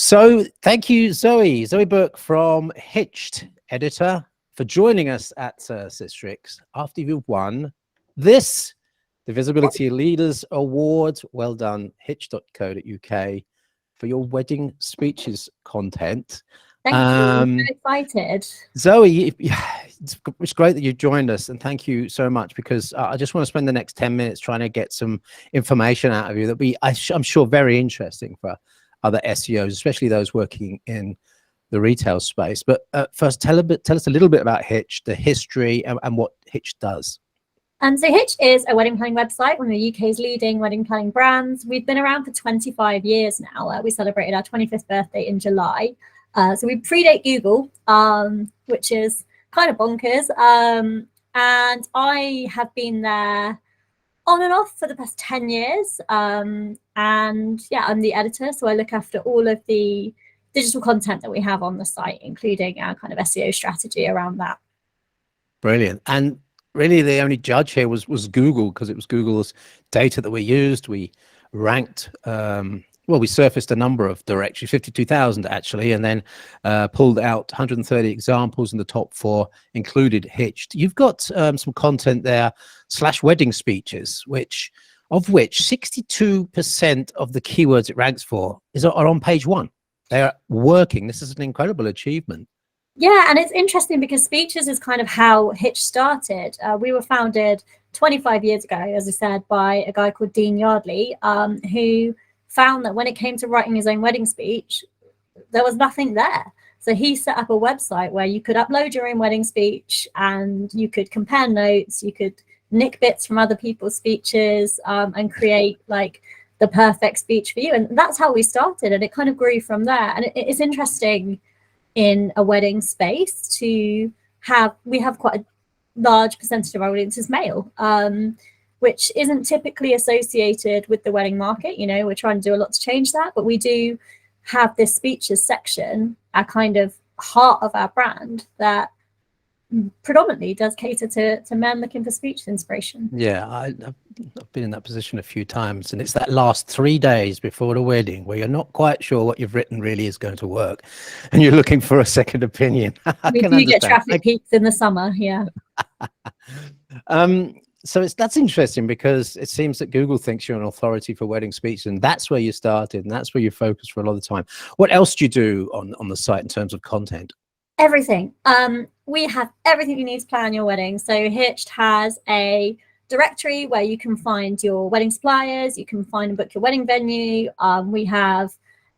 So thank you, Zoe Burke from Hitched Editor, for joining us at SISTRIX after you've won the Visibility Leaders Award. Well done, hitch.co.uk, for your wedding speeches content. Thank you. I'm so excited. Zoe, it's great that you joined us, and thank you so much, because I just want to spend the next 10 minutes trying to get some information out of you that I'm sure very interesting for other SEOs, especially those working in the retail space. But first, tell us a little bit about Hitch, the history, and what Hitch does. So Hitch is a wedding planning website, one of the UK's leading wedding planning brands. We've been around for 25 years now. We celebrated our 25th birthday in July. So we predate Google, which is kind of bonkers. And I have been there on and off for the past 10 years. And yeah, I'm the editor, so I look after all of the digital content that we have on the site, including our kind of SEO strategy around that. Brilliant. And really the only judge here was Google, because it was Google's data that we used. We ranked, well, we surfaced a number of directories, 52,000 actually, and then pulled out 130 examples, and the top 4 included Hitched. You've got some content there, /wedding speeches, of which 62% of the keywords it ranks for are on page 1. They are working. This is an incredible achievement. Yeah, and it's interesting because speeches is kind of how Hitch started. We were founded 25 years ago, as I said, by a guy called Dean Yardley, who found that when it came to writing his own wedding speech, there was nothing there. So he set up a website where you could upload your own wedding speech, and you could compare notes, you could nick bits from other people's speeches, and create like the perfect speech for you. And that's how we started, and it kind of grew from there. And it's interesting in a wedding space to have, we have quite a large percentage of our audience is male, which isn't typically associated with the wedding market. You know, we're trying to do a lot to change that, but we do have this speeches section, a kind of heart of our brand, that predominantly does cater to men looking for speech inspiration. Yeah, I've been in that position a few times, and it's that last 3 days before the wedding where you're not quite sure what you've written really is going to work, and you're looking for a second opinion. We do get traffic peaks in the summer, yeah. So that's interesting, because it seems that Google thinks you're an authority for wedding speeches, and that's where you started, and that's where you focused for a lot of the time. What else do you do on the site in terms of content? Everything. We have everything you need to plan your wedding. So Hitched has a directory where you can find your wedding suppliers, you can find and book your wedding venue. We have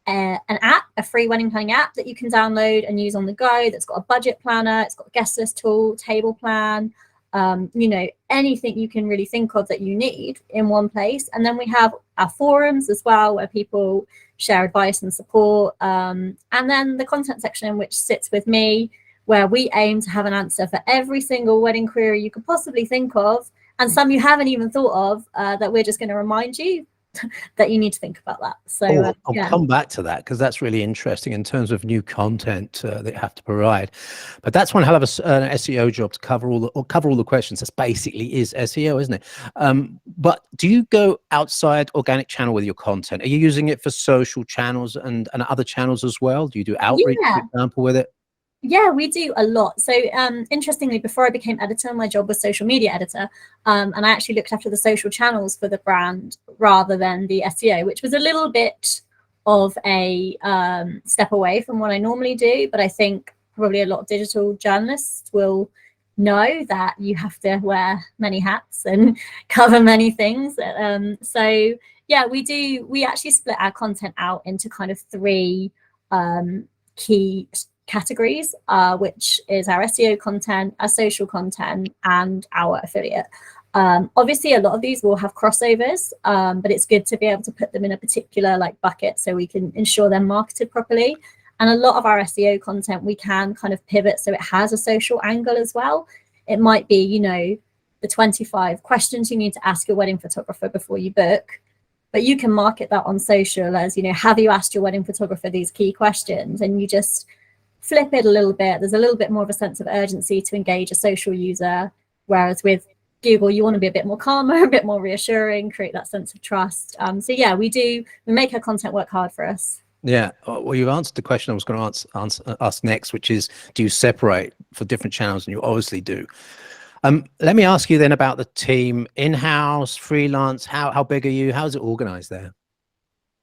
an app, a free wedding planning app that you can download and use on the go, that's got a budget planner, it's got a guest list tool, table plan, you know, anything you can really think of that you need in one place. And then we have our forums as well, where people share advice and support, and then the content section, which sits with me, where we aim to have an answer for every single wedding query you could possibly think of, and some you haven't even thought of, that we're just going to remind you that you need to think about that. So I'll come back to that, because that's really interesting in terms of new content that you have to provide. But that's one hell of an SEO job, to cover all the questions. That's basically is SEO, isn't it? But do you go outside organic channel with your content? Are you using it for social channels and other channels as well? Do you do outreach, for example, with it? Yeah, we do a lot. So interestingly, before I became editor, my job was social media editor, and I actually looked after the social channels for the brand rather than the SEO, which was a little bit of a step away from what I normally do. But I think probably a lot of digital journalists will know that you have to wear many hats and cover many things. So yeah, we actually split our content out into kind of 3 key categories, which is our SEO content, our social content, and our affiliate. Obviously, a lot of these will have crossovers, but it's good to be able to put them in a particular bucket so we can ensure they're marketed properly. And a lot of our SEO content, we can kind of pivot so it has a social angle as well. It might be, you know, the 25 questions you need to ask your wedding photographer before you book, but you can market that on social as, you know, have you asked your wedding photographer these key questions? And you just flip it a little bit. There's a little bit more of a sense of urgency to engage a social user, whereas with Google, you want to be a bit more calmer, a bit more reassuring, create that sense of trust. So yeah, we make our content work hard for us. Yeah, well, you've answered the question I was going to ask next, which is, do you separate for different channels? And you obviously do. Let me ask you then about the team, in-house, freelance. How big are you? How's it organized there?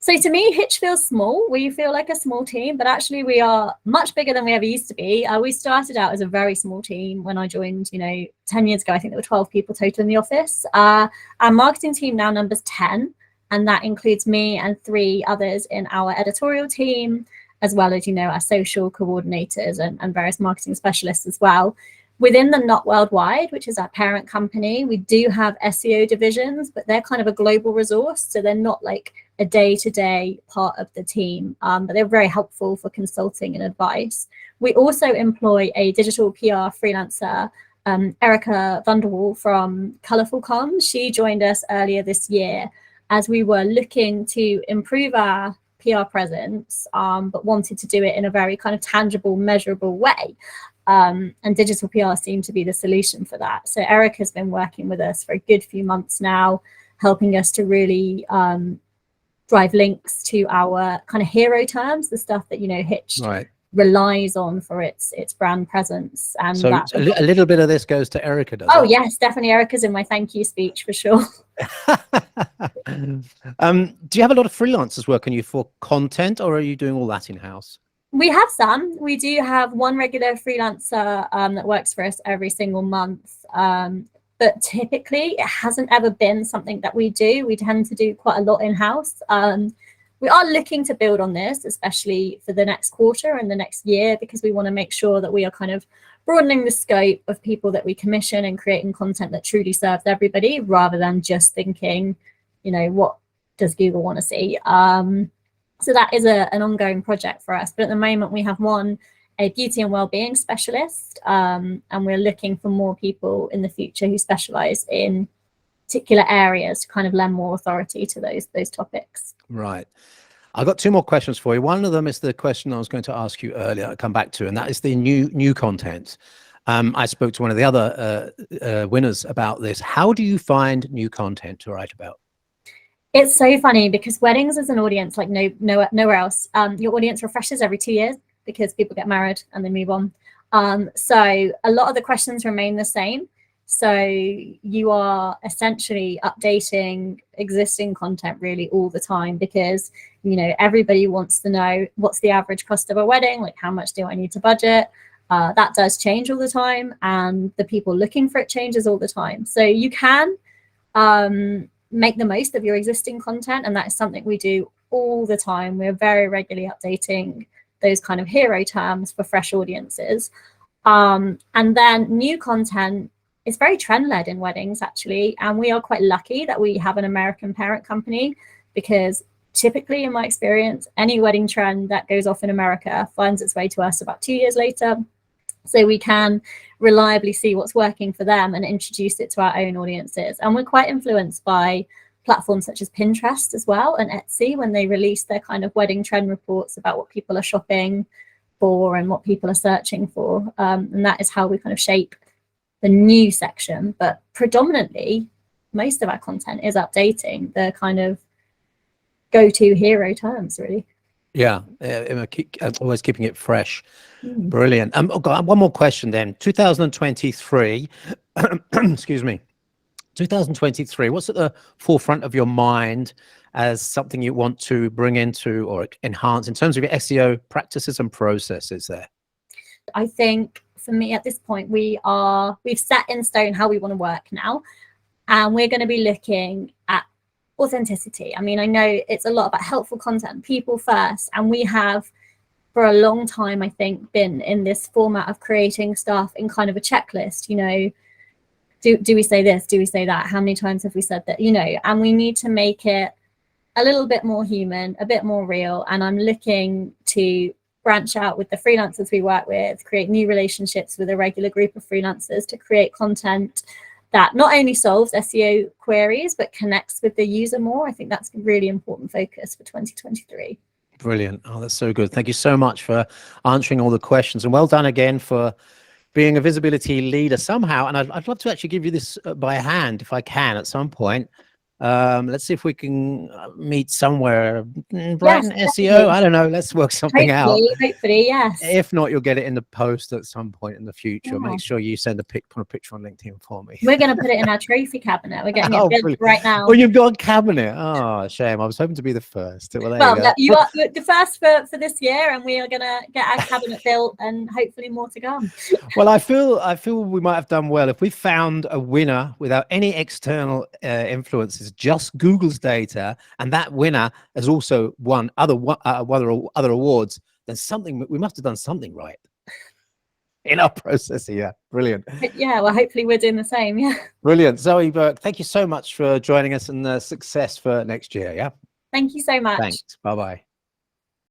So to me, Hitch feels small. We feel like a small team, but actually we are much bigger than we ever used to be. We started out as a very small team when I joined, 10 years ago. I think there were 12 people total in the office. Our marketing team now numbers 10, and that includes me and 3 others in our editorial team, as well as, our social coordinators and various marketing specialists as well. Within the Not Worldwide, which is our parent company, we do have SEO divisions, but they're kind of a global resource. So they're not like a day-to-day part of the team, but they're very helpful for consulting and advice. We also employ a digital PR freelancer, Erica Vanderwall from Colourful Comms. She joined us earlier this year as we were looking to improve our PR presence, but wanted to do it in a very kind of tangible, measurable way. And digital PR seemed to be the solution for that. So Eric has been working with us for a good few months now, helping us to really drive links to our kind of hero terms, the stuff that, Hitched relies on for its brand presence. And so that a little bit of this goes to Erica, does it? it? Yes, definitely. Erica's in my thank you speech for sure. Do you have a lot of freelancers working you for content, or are you doing all that in-house? We have some. We do have one regular freelancer that works for us every single month. But typically it hasn't ever been something that we do. We tend to do quite a lot in-house. We are looking to build on this, especially for the next quarter and the next year, because we want to make sure that we are kind of broadening the scope of people that we commission and creating content that truly serves everybody, rather than just thinking, what does Google want to see? So that is an ongoing project for us. But at the moment, we have a beauty and well-being specialist, and we're looking for more people in the future who specialize in particular areas to kind of lend more authority to those topics. Right. I've got 2 more questions for you. One of them is the question I was going to ask you earlier, I'll come back to, and that is the new content. I spoke to one of the other winners about this. How do you find new content to write about? It's so funny because weddings is an audience like nowhere else. Your audience refreshes every 2 years because people get married and they move on. So a lot of the questions remain the same. So you are essentially updating existing content really all the time, because, everybody wants to know what's the average cost of a wedding, like how much do I need to budget? That does change all the time, and the people looking for it changes all the time. So you can make the most of your existing content, and that is something we do all the time. We're very regularly updating those kind of hero terms for fresh audiences. And then new content is very trend-led in weddings, actually, and we are quite lucky that we have an American parent company, because typically, in my experience, any wedding trend that goes off in America finds its way to us about 2 years later. So we can reliably see what's working for them and introduce it to our own audiences. And we're quite influenced by platforms such as Pinterest as well, and Etsy, when they release their kind of wedding trend reports about what people are shopping for and what people are searching for. And that is how we kind of shape the new section. But predominantly, most of our content is updating the kind of go-to hero terms, really. Yeah, always keeping it fresh. Brilliant. I've got one more question then. 2023, excuse me, 2023, what's at the forefront of your mind as something you want to bring into or enhance in terms of your SEO practices and processes there? I think for me at this point, we've set in stone how we want to work now, and we're going to be looking at authenticity. I mean, I know it's a lot about helpful content, people first, and we have for a long time, I think, been in this format of creating stuff in kind of a checklist. Do we say this? Do we say that? How many times have we said that? And we need to make it a little bit more human, a bit more real. And I'm looking to branch out with the freelancers we work with, create new relationships with a regular group of freelancers to create content that not only solves SEO queries, but connects with the user more. I think that's a really important focus for 2023. Brilliant. Oh, that's so good. Thank you so much for answering all the questions, and well done again for being a visibility leader somehow. And I'd love to actually give you this by hand if I can at some point. Let's see if we can meet somewhere. Yes, Brighton SEO. definitely. I don't know. Let's work something out. Hopefully, yes. If not, you'll get it in the post at some point in the future. Yeah. Make sure you send put a picture on LinkedIn for me. We're going to put it in our trophy cabinet. We're getting it built brilliant. right now. Oh, you've got a cabinet. Oh, shame. I was hoping to be the first. Well, You are the first for this year, and we are going to get our cabinet built, and hopefully more to come. Well, I feel we might have done well if we found a winner without any external influences, just Google's data, and that winner has also won other awards. Then we must have done something right in our process here. Brilliant. Yeah, well, hopefully we're doing the same. Yeah. Brilliant. Zoe Burke, thank you so much for joining us, and success for next year. Yeah. Thank you so much. Thanks. Bye-bye.